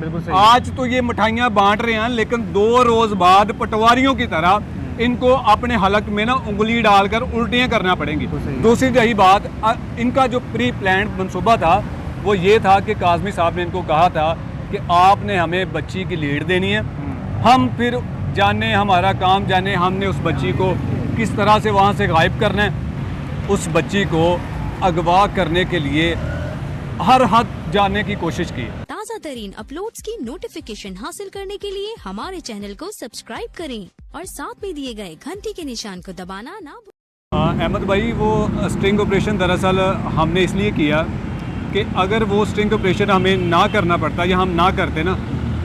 बिल्कुल सही। आज तो ये मिठाइयाँ बांट रहे हैं, लेकिन 2 रोज बाद पटवारियों की तरह इनको अपने हलक में ना उंगली डालकर उल्टियाँ करना पड़ेंगी। दूसरी रही बात, इनका जो प्री प्लान मंसूबा था वो ये था कि काज़मी साहब ने इनको कहा था कि आपने हमें बच्ची की लीड देनी है, हम फिर जाने हमारा काम जाने, हमने उस बच्ची को किस तरह से वहाँ से गायब करना है। उस बच्ची को अगवा करने के लिए हर हद जाने की कोशिश की। ताज़ा तरीन अपलोड्स की नोटिफिकेशन हासिल करने के लिए हमारे चैनल को सब्सक्राइब करें और साथ में दिए गए घंटी के निशान को दबाना ना भूलें। अहमद भाई, वो स्ट्रिंग ऑपरेशन दरअसल हमने इसलिए किया कि अगर वो स्ट्रिंग ऑपरेशन हमें ना करना पड़ता या हम ना करते ना,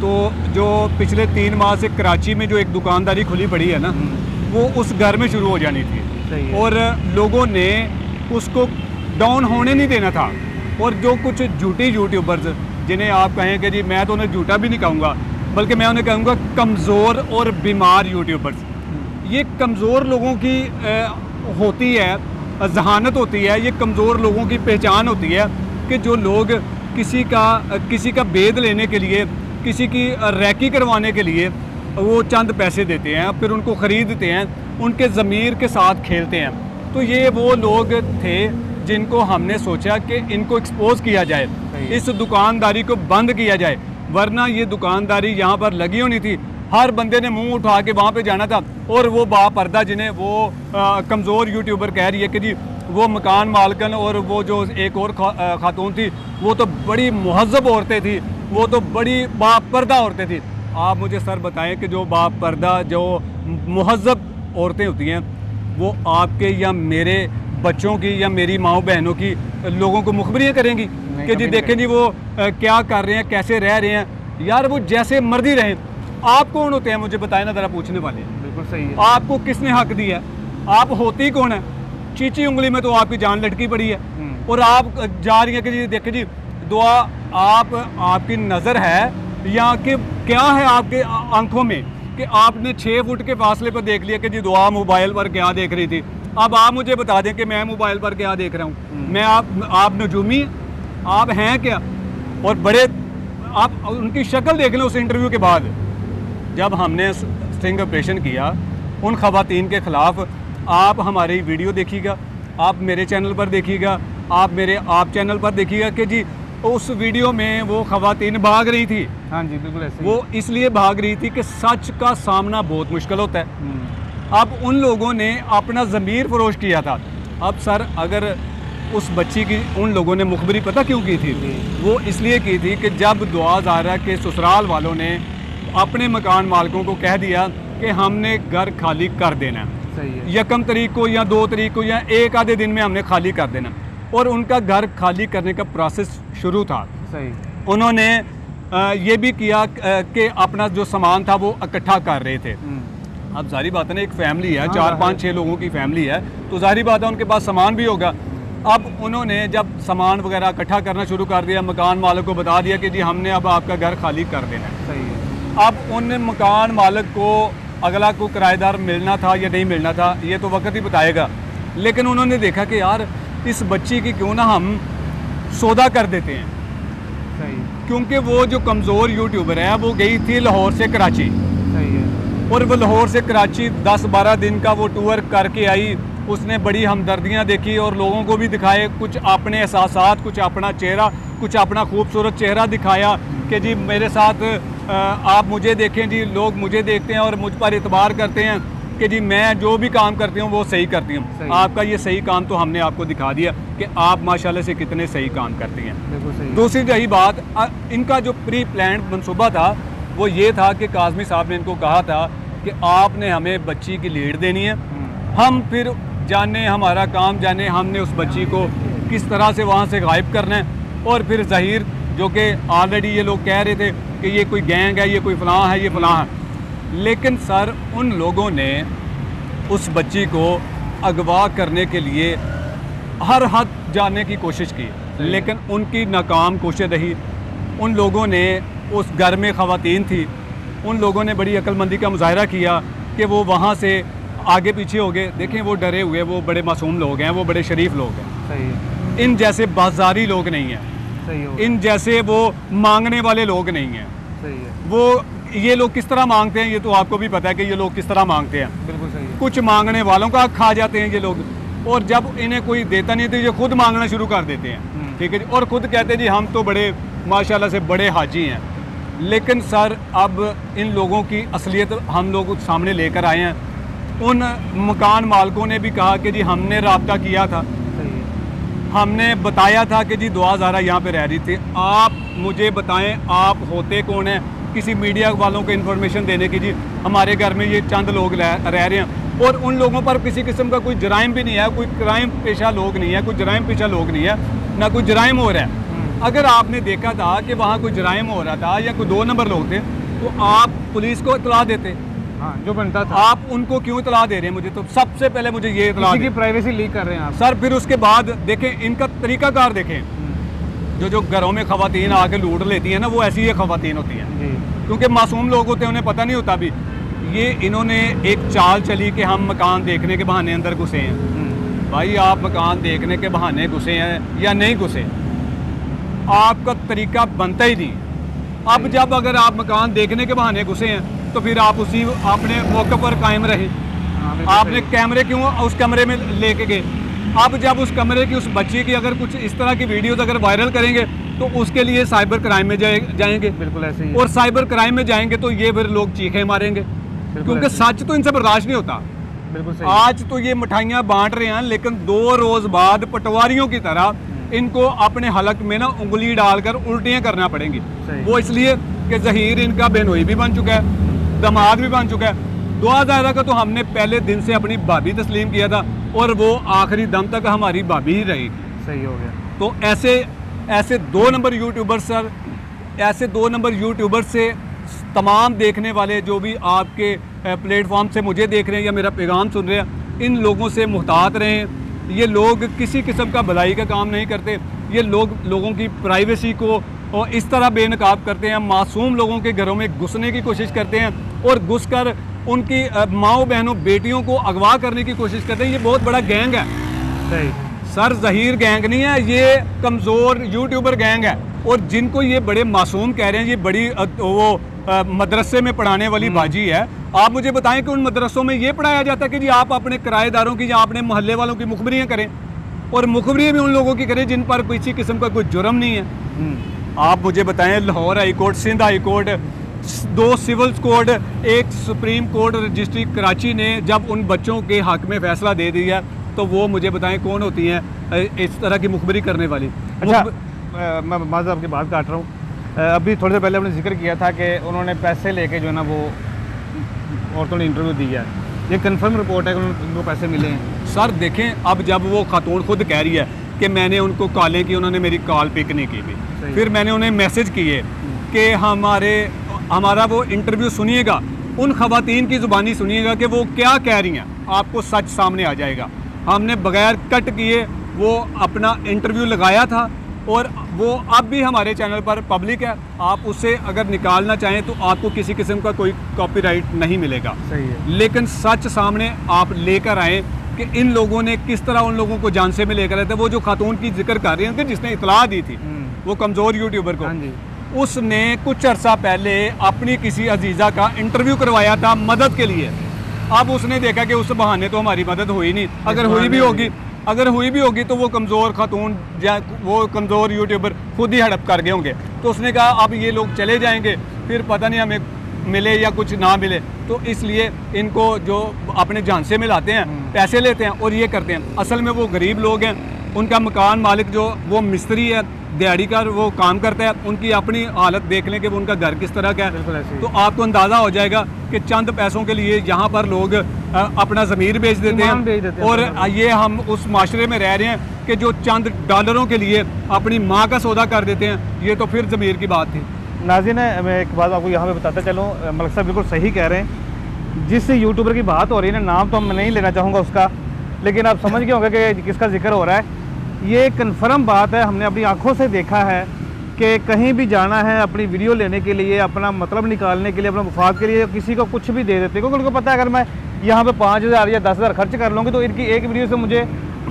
तो जो पिछले 3 माह से कराची में जो एक दुकानदारी खुली पड़ी है ना, वो उस घर में शुरू हो जानी थी और लोगों ने उसको डाउन होने नहीं देना था। और जो कुछ झूठी यूट्यूबर्स, जिन्हें आप कहें कि जी मैं तो उन्हें झूठा भी नहीं कहूँगा, बल्कि मैं उन्हें कहूँगा कमज़ोर और बीमार यूट्यूबर्स, ये कमज़ोर लोगों की होती है, जहानत होती है, ये कमज़ोर लोगों की पहचान होती है कि जो लोग किसी का बेद लेने के लिए, किसी की रैकी करवाने के लिए वो चंद पैसे देते हैं, फिर उनको ख़रीदते हैं, उनके ज़मीर के साथ खेलते हैं। तो ये वो लोग थे जिनको हमने सोचा कि इनको एक्सपोज किया जाए, इस दुकानदारी को बंद किया जाए, वरना ये दुकानदारी यहाँ पर लगी होनी थी। हर बंदे ने मुंह उठा के वहाँ पे जाना था। और वो बापर्दा जिन्हें वो कमज़ोर यूट्यूबर कह रही है कि जी वो मकान मालकन और वो जो एक और खातून थी, वो तो बड़ी मुहज़्ज़ब औरतें थी, वो तो बड़ी बापर्दा औरतें थी। आप मुझे सर बताएं कि जो बापर्दा, जो मुहज़्ज़ब औरतें होती हैं, वो आपके या मेरे बच्चों की या मेरी माओ बहनों की लोगों को मुखबरियाँ करेंगी कि जी देखें जी वो क्या कर रहे हैं, कैसे रह रहे हैं। यार वो जैसे मर्जी रहें, आप कौन होते हैं मुझे बताएं ना ज़रा, पूछने वाले। बिल्कुल सही है। आपको किसने हक दिया? आप होती कौन है? चीची उंगली में तो आपकी जान लटकी पड़ी है और आप जा रही है कि जी देखें जी दुआ, आपकी नज़र है या कि क्या है आपके आंखों में कि आपने 6 फुट के फासले पर देख लिया कि जी दुआ मोबाइल पर क्या देख रही थी। अब आप मुझे बता दें कि मैं मोबाइल पर क्या देख रहा हूँ। मैं आप नजूमी आप हैं क्या? और बड़े आप उनकी शक्ल देख लें उस इंटरव्यू के बाद। जब हमने स्ट्रिंग ऑपरेशन किया उन ख़वातीन के ख़िलाफ़, आप हमारी वीडियो देखिएगा, आप मेरे चैनल पर देखिएगा, आप चैनल पर देखिएगा कि जी उस वीडियो में वो ख़वातीन भाग रही थी। हाँ जी, बिल्कुल ऐसे। वो इसलिए भाग रही थी कि सच का सामना बहुत मुश्किल होता है। अब उन लोगों ने अपना ज़मीर फरोश किया था। अब सर, अगर उस बच्ची की उन लोगों ने मुखबरी पता क्यों की थी? वो इसलिए की थी कि जब दुआ ज़ाहरा के ससुराल वालों ने अपने मकान मालिकों को कह दिया कि हमने घर खाली कर देना है, सही है, 1 तारीख को या 2 तारीख को या एक आधे दिन में हमने खाली कर देना, और उनका घर खाली करने का प्रोसेस शुरू था। सही। उन्होंने ये भी किया कि अपना जो सामान था वो इकट्ठा कर रहे थे। अब जाहिर बात है ना, एक फैमिली है, 4, 5, 6 लोगों की फैमिली है, तो जाहिर बात है उनके पास सामान भी होगा। अब उन्होंने जब सामान वगैरह इकट्ठा करना शुरू कर दिया, मकान मालिक को बता दिया कि जी हमने अब आपका घर खाली कर देना है। सही है। अब उन मकान मालिक को अगला को किराएदार मिलना था या नहीं मिलना था, ये तो वक्त ही बताएगा। लेकिन उन्होंने देखा कि यार इस बच्ची की क्यों ना हम सौदा कर देते हैं। सही। क्योंकि वो जो कमज़ोर यूट्यूबर है वो गई थी लाहौर से कराची। सही है। और वो लाहौर से कराची 10-12 दिन का वो टूर करके आई। उसने बड़ी हमदर्दियाँ देखी और लोगों को भी दिखाए, कुछ अपने एहसासात, कुछ अपना चेहरा, कुछ अपना खूबसूरत चेहरा दिखाया कि जी मेरे साथ आप मुझे देखें जी, लोग मुझे देखते हैं और मुझ पर इतबार करते हैं कि जी मैं जो भी काम करती हूँ वो सही करती हूँ। आपका ये सही काम तो हमने आपको दिखा दिया कि आप माशाल्लाह से कितने सही काम करती हैं। बिल्कुल सही। दूसरी दूसरी रही बात, इनका जो प्री प्लान मंसूबा था वो ये था कि काज़मी साहब ने इनको कहा था कि आपने हमें बच्ची की लीड देनी है, हम फिर जाने हमारा काम जाने, हमने उस बच्ची को किस तरह से वहाँ से गायब करना है। और फिर ज़हीर, जो कि ऑलरेडी ये लोग कह रहे थे कि ये कोई गैंग है, ये कोई फलां है, ये फलां है, लेकिन सर उन लोगों ने उस बच्ची को अगवा करने के लिए हर हद जाने की कोशिश की, लेकिन उनकी नाकाम कोशिश रही। उन लोगों ने, उस घर में ख़वातीन थी, उन लोगों ने बड़ी अक्लमंदी का मुजाहरा किया कि वो वहाँ से आगे पीछे हो गए। देखें वो डरे हुए, वो बड़े मासूम लोग हैं, वो बड़े शरीफ लोग हैं। सही। इन जैसे बाजारी लोग नहीं हैं, सही हो। इन जैसे वो मांगने वाले लोग नहीं हैं। सही है, वो ये लोग किस तरह मांगते हैं ये तो आपको भी पता है कि ये लोग किस तरह मांगते हैं। बिल्कुल सही है। कुछ मांगने वालों का खा जाते हैं ये लोग, और जब इन्हें कोई देता नहीं तो ये खुद मांगना शुरू कर देते हैं, ठीक है जी, और खुद कहते हैं जी हम तो बड़े माशाल्लाह से बड़े हाजी हैं। लेकिन सर अब इन लोगों की असलियत हम लोग सामने लेकर आए हैं। उन मकान मालिकों ने भी कहा कि जी हमने राब्ता किया था, सही है। हमने बताया था कि जी दुआ ज़ारा यहाँ पे रह रही थी। आप मुझे बताएं आप होते कौन हैं किसी मीडिया वालों को इन्फॉर्मेशन देने की, जी हमारे घर में ये चंद लोग रह रहे हैं, और उन लोगों पर किसी किस्म का कोई जराइम भी नहीं है, कोई क्राइम पेशा लोग नहीं है, कोई जराइम पेशा लोग नहीं है, ना कोई जराइम हो रहा है। अगर आपने देखा था कि वहाँ कोई जराइम हो रहा था या कोई 2 नंबर लोग थे तो आप पुलिस को इतला देते। हाँ, जो बनता था। आप उनको क्यों इतला दे रहे हैं? मुझे तो सबसे पहले मुझे ये इतला किसी की दें। प्राइवेसी लीक कर रहे हैं आप। सर फिर उसके बाद देखें इनका तरीकाकार देखें, जो घरों में खवातीन आके लूट लेती हैं ना, वो ऐसी ही खवातीन होती हैं, जी, क्योंकि मासूम लोग होते हैं, उन्हें पता नहीं होता भी। ये इन्होंने एक चाल चली कि हम मकान देखने के बहाने अंदर घुसे हैं। भाई आप मकान देखने के बहाने घुसे हैं या नहीं घुसे, आपका तरीका बनता ही नहीं। अब जब अगर आप मकान देखने के बहाने घुसे हैं तो फिर आप उसी अपने मौके पर कायम रहे। हाँ, बिल्कुल आपने सही। कैमरे क्यों उस कमरे में लेके गए? अब जब उस कमरे की उस बच्ची की अगर कुछ इस तरह की वीडियोस अगर वायरल करेंगे तो उसके लिए साइबर क्राइम में जाएंगे, बिल्कुल ऐसे ही है। और साइबर क्राइम में जाएंगे तो ये फिर लोग चीखें मारेंगे, क्योंकि ऐसे सच तो इनसे बर्दाश्त नहीं होता। बिल्कुल सही। आज तो ये मिठाइयाँ बांट रहे हैं, लेकिन 2 रोज बाद पटवारियों की तरह इनको अपने हलक में ना उंगली डालकर उल्टियाँ करना पड़ेंगी। सही। वो इसलिए कि जहीर इनका बहनोई भी बन चुका है, दामाद भी बन चुका है। दुआ ज़ाहिरा का तो हमने पहले दिन से अपनी भाभी तस्लीम किया था, और वो आखिरी दम तक हमारी भाभी ही रही। सही हो गया। तो ऐसे 2 नंबर यूट्यूबर सर, ऐसे 2 नंबर यूट्यूबर से तमाम देखने वाले जो भी आपके प्लेटफॉर्म से मुझे देख रहे हैं या मेरा पैगाम सुन रहे हैं, इन लोगों से मुहतात रहें। ये लोग किसी किस्म का भलाई का काम नहीं करते। ये लोगों की प्राइवेसी को और इस तरह बेनकाब करते हैं, मासूम लोगों के घरों में घुसने की कोशिश करते हैं और घुसकर उनकी माओ बहनों बेटियों को अगवा करने की कोशिश करते हैं। ये बहुत बड़ा गैंग है सही। सर, ज़हीर गैंग नहीं है, ये कमज़ोर यूट्यूबर गैंग है। और जिनको ये बड़े मासूम कह रहे हैं, ये बड़ी मदरसे में पढ़ाने वाली बाजी है। आप मुझे बताएं कि उन मदरसों में ये पढ़ाया जाता है कि जी आप अपने किराएदारों की या अपने मोहल्ले वालों की मुखबरियाँ करें, और मुखबरियाँ भी उन लोगों की करें जिन पर किसी किस्म का कोई जुर्म नहीं है। आप मुझे बताएं, Lahore high court, Sindh high court, 2 civil court, एक सुप्रीम कोर्ट रजिस्ट्री कराची ने जब उन बच्चों के हक में फैसला दे दिया, तो वो मुझे बताएं कौन होती हैं इस तरह की मुखबरी करने वाली। अच्छा, मैं माज़ आपकी बात काट रहा हूँ। अभी थोड़ी देर पहले आपने जिक्र किया था कि उन्होंने पैसे लेके जो है ना वो औरतों ने इंटरव्यू दिया है। ये कंफर्म रिपोर्ट है कि उनको पैसे मिले हैं? सर देखें, अब जब वो खातून खुद कह रही है कि मैंने उनको कॉलें की, उन्होंने मेरी कॉल पिक नहीं की भी, फिर मैंने उन्हें मैसेज किए कि हमारा वो इंटरव्यू सुनिएगा, उन खवातीन की ज़ुबानी सुनिएगा कि वो क्या कह रही हैं, आपको सच सामने आ जाएगा। हमने बगैर कट किए वो अपना इंटरव्यू लगाया था, और वो अब भी हमारे चैनल पर पब्लिक है। आप उससे अगर निकालना चाहें तो आपको किसी किस्म का कोई कॉपीराइट नहीं मिलेगा। सही है। लेकिन सच सामने आप लेकर आए कि इन लोगों ने किस तरह उन लोगों को झांसे में लेकर आए थे। वो जो खातून की जिक्र कर रही है जिसने इतला दी थी, वो कमज़ोर यूट्यूबर को, हाँ जी। उसने कुछ अर्सा पहले अपनी किसी अजीज़ा का इंटरव्यू करवाया था मदद के लिए। अब उसने देखा कि उस बहाने तो हमारी मदद हुई नहीं, अगर हुई भी होगी तो वो कमज़ोर खातून या वो कमज़ोर यूट्यूबर खुद ही हड़प कर गए होंगे। तो उसने कहा अब ये लोग चले जाएंगे, फिर पता नहीं हमें मिले या कुछ ना मिले, तो इसलिए इनको जो अपने झांसे में लाते हैं, पैसे लेते हैं और ये करते हैं। असल में वो गरीब लोग हैं, उनका मकान मालिक जो वो मिस्त्री है, दिहाड़ी का वो काम करता है, उनकी अपनी हालत देख लें कि वो उनका घर किस तरह का है, तो आपको अंदाज़ा हो जाएगा कि चंद पैसों के लिए यहाँ पर लोग अपना ज़मीर बेच देते हैं। और ये हम उस माशरे में रह रहे हैं कि जो चंद डॉलरों के लिए अपनी माँ का सौदा कर देते हैं। ये तो फिर ज़मीर की बात थी। नाज़रीन, मैं एक बात आपको यहाँ पे बताता चलूँ, मलिक साहब बिल्कुल सही कह रहे हैं। जिस यूट्यूबर की बात हो रही है ना, नाम तो मैं नहीं लेना चाहूँगा उसका, लेकिन आप समझ गए होंगे कि किसका जिक्र हो रहा है। ये कन्फर्म बात है, हमने अपनी आंखों से देखा है कि कहीं भी जाना है अपनी वीडियो लेने के लिए, अपना मतलब निकालने के लिए, अपना मुफाद के लिए किसी को कुछ भी दे देते हैं, क्योंकि उनको पता है अगर मैं यहाँ पे 5,000 या 10,000 खर्च कर लूँगी तो इनकी एक वीडियो से मुझे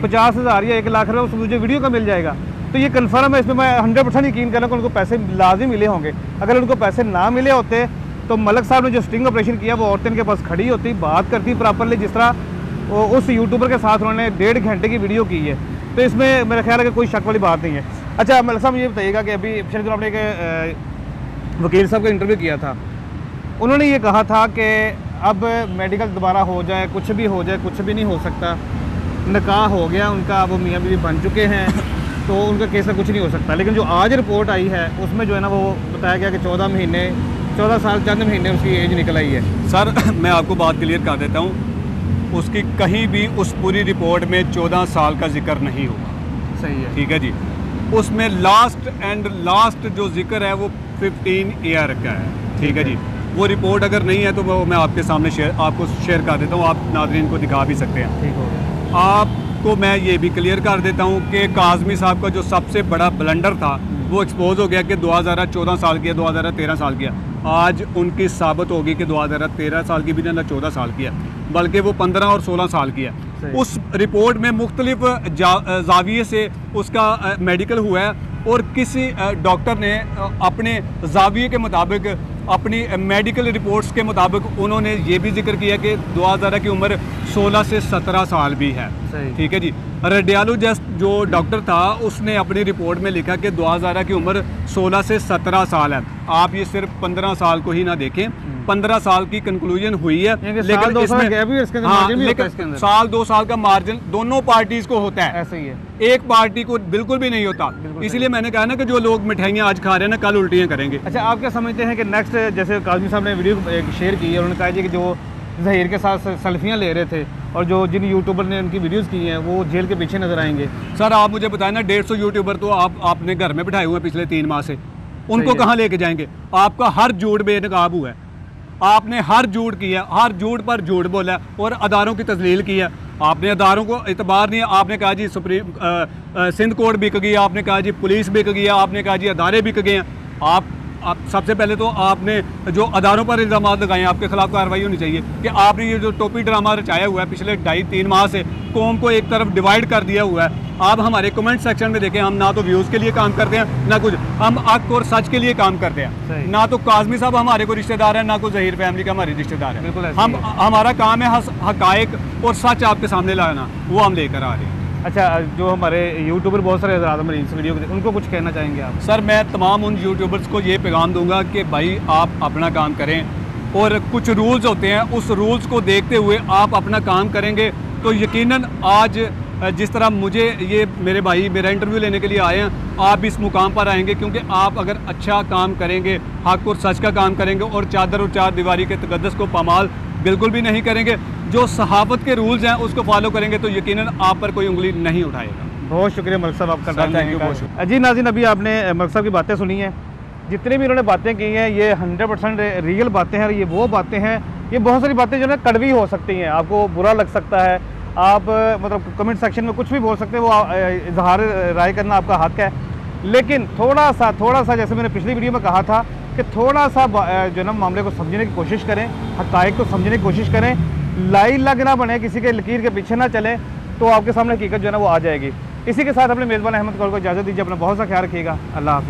50,000 या 1 लाख रुपये मुझे वीडियो का मिल जाएगा। तो ये कन्फर्म है, इसमें मैं 100% यकीन कर रहा हूँ कि उनको पैसे लाजिम मिले होंगे। अगर उनको पैसे ना मिले होते तो मलक साहब ने जो स्टिंग ऑपरेशन किया वो औरतें के पास खड़ी होती, बात करती प्रॉपरली, जिस तरह उस यूट्यूबर के साथ उन्होंने 1.5 घंटे की वीडियो की है। तो इसमें मेरा ख्याल है कि कोई शक वाली बात नहीं है। अच्छा मलक साहब, ये बताइएगा कि अभी पिछले दिनों आपने एक वकील साहब का इंटरव्यू किया था, उन्होंने ये कहा था कि अब मेडिकल दोबारा हो जाए, कुछ भी हो जाए, कुछ भी नहीं हो सकता, निकाह हो गया उनका, वो मियाँ बीवी बन चुके हैं, तो उनका केस में कुछ नहीं हो सकता। लेकिन जो आज रिपोर्ट आई है उसमें जो है ना वो बताया गया कि 14 साल चंद महीने उसकी एज निकल आई है। सर मैं आपको बात क्लियर कर देता हूँ, उसकी कहीं भी उस पूरी रिपोर्ट में 14 साल का जिक्र नहीं हुआ। सही है, ठीक है जी। उसमें लास्ट जो जिक्र है वो 15 ईयर का है। ठीक है जी। वो रिपोर्ट अगर नहीं है तो वो मैं आपके सामने आपको शेयर कर देता हूँ, आप नाज़रीन को दिखा भी सकते हैं। ठीक हो गया। आपको मैं ये भी क्लियर कर देता हूँ कि काज़मी साहब का जो सबसे बड़ा ब्लंडर था वो एक्सपोज हो गया कि 2014 साल किया, 2013 साल किया। आज उनकी साबित होगी कि 2013 साल की भी ना 14 साल की है, बल्कि वो 15 और 16 साल की है। उस रिपोर्ट में मुख्तलिफ जाविये से उसका मेडिकल हुआ है और किसी डॉक्टर ने अपने जाविये के मुताबिक, अपनी मेडिकल रिपोर्ट्स के मुताबिक उन्होंने ये भी जिक्र किया कि 2000 की उम्र 16 से 17 साल भी है। ठीक है जी। रेडियोलॉजिस्ट जो डॉक्टर था उसने अपनी रिपोर्ट में लिखा कि 2000 की उम्र 16 से 17 साल है। आप ये सिर्फ 15 साल को ही ना देखें, 15 साल की कंक्लूजन हुई है, लेकिन इसमें साल 2 साल का मार्जिन दोनों पार्टीज को होता है, ऐसे ही है, एक पार्टी को बिल्कुल भी नहीं होता। इसलिए मैंने कहा ना कि जो लोग मिठाइयाँ आज खा रहे हैं ना कल उल्टियाँ करेंगे। अच्छा, आप क्या समझते हैं कि नेक्स्ट, जैसे काज़मी साहब ने वीडियो शेयर की है, उन्होंने कहा जी कि जो ज़हीर के साथ सेल्फियाँ ले रहे थे और जो जिन यूट्यूबर ने उनकी वीडियोस की हैं वो जेल के पीछे नजर आएंगे। सर आप मुझे बताएं ना, 150 यूट्यूबर तो आपने घर में बिठाए हुए हैं पिछले 3 माह से, उनको कहाँ लेके जाएंगे? आपका हर झूठ बेनकाब हुआ है, आपने हर झूठ किया, हर झूठ पर झूठ बोला है और अदारों की तस्लील की है। आपने अदारों को एतबार नहीं है। आपने कहा जी सिंध कोर्ट बिक गई, आपने कहा जी पुलिस बिक गई, आपने कहा जी अदारे बिक गए हैं। आप सबसे पहले तो आपने जो अदारों पर इल्ज़ाम लगाए हैं, आपके खिलाफ कार्रवाई होनी चाहिए कि आपने ये जो टोपी ड्रामा रचाया हुआ है पिछले 2.5-3 माह से, कौम को एक तरफ डिवाइड कर दिया हुआ है। आप हमारे कमेंट सेक्शन में देखें, हम ना तो व्यूज़ के लिए काम करते हैं ना कुछ, हम हक और सच के लिए काम करते हैं। ना तो काज़मी साहब हमारे को रिश्तेदार है, ना कोई ज़हीर फैमिली का हमारे रिश्तेदार है। बिल्कुल, हमारा काम है हकायक और सच आपके सामने लाना, वो हम लेकर आ रहे हैं। अच्छा, जो हमारे यूट्यूबर बहुत सारे हज़रात इस वीडियो को, उनको कुछ कहना चाहेंगे आप? सर मैं तमाम उन यूट्यूबर्स को ये पैगाम दूंगा कि भाई आप अपना काम करें और कुछ रूल्स होते हैं, उस रूल्स को देखते हुए आप अपना काम करेंगे तो यकीनन आज जिस तरह मुझे ये मेरे भाई मेरा इंटरव्यू लेने के लिए आए हैं, आप इस मुकाम पर आएंगे क्योंकि आप अगर अच्छा काम करेंगे, हक और सच का काम करेंगे और चादर और चार दीवारी के तकद्दस को पामाल बिल्कुल भी नहीं करेंगे, जो सहाफ़त के रूल्स हैं उसको फॉलो करेंगे तो यकीनन आप पर कोई उंगली नहीं उठाएगा। बहुत शुक्रिया मलक साहब, आपका टाइम। जी नाज़रीन, अभी आपने मलक साहब की बातें सुनी हैं, जितनी भी उन्होंने बातें की हैं ये 100% रियल बातें हैं। ये वो बातें हैं, ये बहुत सारी बातें जो है कड़वी हो सकती हैं, आपको बुरा लग सकता है, आप मतलब कमेंट सेक्शन में कुछ भी बोल सकते हैं, वो इजहार राय करना आपका हक है। लेकिन थोड़ा सा जैसे मैंने पिछली वीडियो में कहा था कि थोड़ा सा जो है ना मामले को समझने की कोशिश करें, हक़ाइक़ को समझने की कोशिश करें, लाइन लग ना बने, किसी के लकीर के पीछे ना चलें, तो आपके सामने हकीकत जो है ना वो आ जाएगी। इसी के साथ अपने मेज़बान अहमद कौर को इजाज़त दीजिए। अपना बहुत सा ख्याल रखिएगा। अल्लाह हाफ़िज़।